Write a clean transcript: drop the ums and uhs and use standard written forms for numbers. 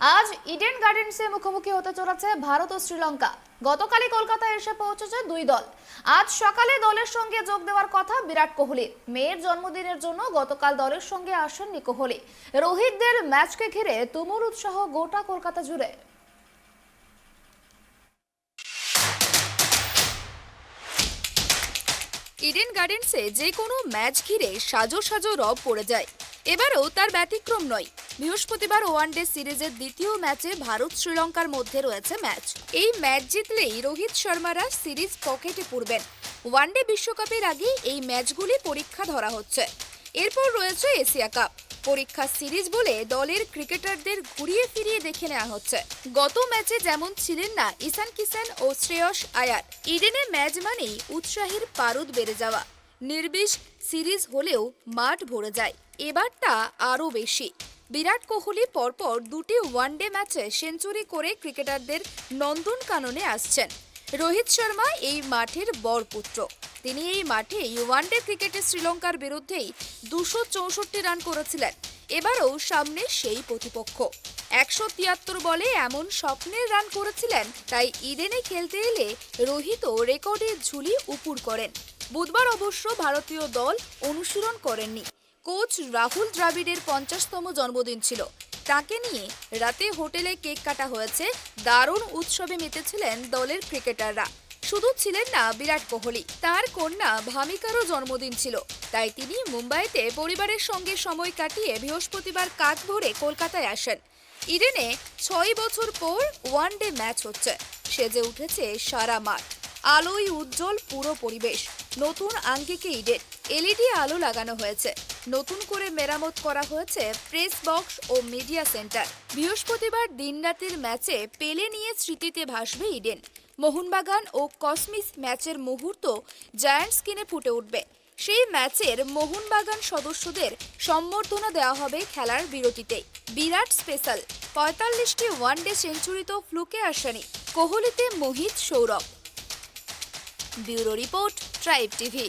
আজ ইডেন গার্ডেন্সে মুখোমুখি হতে চলেছে ভারত ও শ্রীলঙ্কা। গতকালই কলকাতায় এসে পৌঁছেছে দুই দল। আজ সকালে দলের সঙ্গে যোগ দেওয়ার কথা বিরাট কোহলির। মেয়ের জন্মদিনের জন্য গতকাল দলের সঙ্গে আসেননি কোহলি। রোহিতদের ম্যাচকে ঘিরে তুমুল উৎসাহ গোটা কলকাতা জুড়ে। ইডেন গার্ডেন্সে যে কোনো ম্যাচ ঘিরে সাজো সাজো রব পড়ে যায়। এবারও তার ব্যতিক্রম নয়। বৃহস্পতিবার ওয়ানডে সিরিজের দ্বিতীয় ম্যাচে ভারত শ্রীলঙ্কার মধ্যে রয়েছে ম্যাচ। এই ম্যাচ জিতলেই রোহিত শর্মারা সিরিজ পকেটে পুরবেন। ওয়ানডে বিশ্বকাপের আগে এই ম্যাচগুলি পরীক্ষা ধরা হচ্ছে। এরপর রয়েছে এশিয়া কাপ। পরীক্ষা সিরিজ বলে দলের ক্রিকেটারদের ঘুরিয়ে ফিরিয়ে দেখে নেওয়া হচ্ছে। গত ম্যাচে যেমন ছিলেন না ঈশান কিষান ও শ্রেয়স আয়ার। ইডেনে ম্যাচ মানেই উৎসাহের পারদ বেড়ে যাওয়া। নির্বিষ সিরিজ হলেও মাঠ ভরে যায়। এবারটা আরও বেশি। বিরাট কোহলি পরপর দুটি ওয়ানডে ম্যাচে সেঞ্চুরি করে ক্রিকেটারদের নন্দনকাননে আসছেন। রোহিত শর্মা এই মাঠের বরপুত্র। তিনি এই মাঠেই ওয়ানডে ক্রিকেটে শ্রীলঙ্কার বিরুদ্ধেই 264 রান করেছিলেন। এবারও সামনে সেই প্রতিপক্ষ। 173 বলে এমন স্বপ্নের রান করেছিলেন, তাই ইডেনে খেলতে এলে রোহিতও রেকর্ডের ঝুলি উপুড় করেন। বুধবার অবশ্য ভারতীয় দল অনুশীলন করেননি। কোচ রাহুল দ্রাবিড়ের 50তম জন্মদিন ছিল। তাকে নিয়ে রাতে হোটেলে কেক কাটা হয়েছে। দারুণ উৎসবে মেতেছিলেন দলের ক্রিকেটাররা। শুধু ছিলেন না বিরাট কোহলি, তার কন্যা ভামিকারও জন্মদিন ছিল। তাই তিনি মুম্বাইতে পরিবারের সঙ্গে সময় কাটিয়ে বৃহস্পতিবার কাক ভরে কলকাতায় আসেন। ইডেনে 6 বছর পর ওয়ানডে ম্যাচ হচ্ছে। সেজে উঠেছে সারা মাঠ। আলোয় উজ্জ্বল পুরো পরিবেশ। নতুন আঙ্গিকে ইডেন। এলইডি আলো লাগানো হয়েছে। নতুন করে মেরামত করা হয়েছে প্রেস বক্স ও মিডিয়া সেন্টার। বৃহস্পতিবার দিনরাতের ম্যাচে পেলে নিয়ে স্মৃতিতে ভাসবে ইডেন। মোহনবাগান ও কসমিস ম্যাচের মুহূর্ত জায়ান্ট স্ক্রিনে ফুটে উঠবে। সেই ম্যাচের মোহনবাগান সদস্যদের সম্বর্ধনা দেওয়া হবে খেলার বিরতিতে। বিরাট স্পেশাল। 45টি ওয়ানডে সেঞ্চুরি তো ফ্লুকে আসেনি। কোহলিতে মোহিত, Sourav. Bureau report, Tribe TV.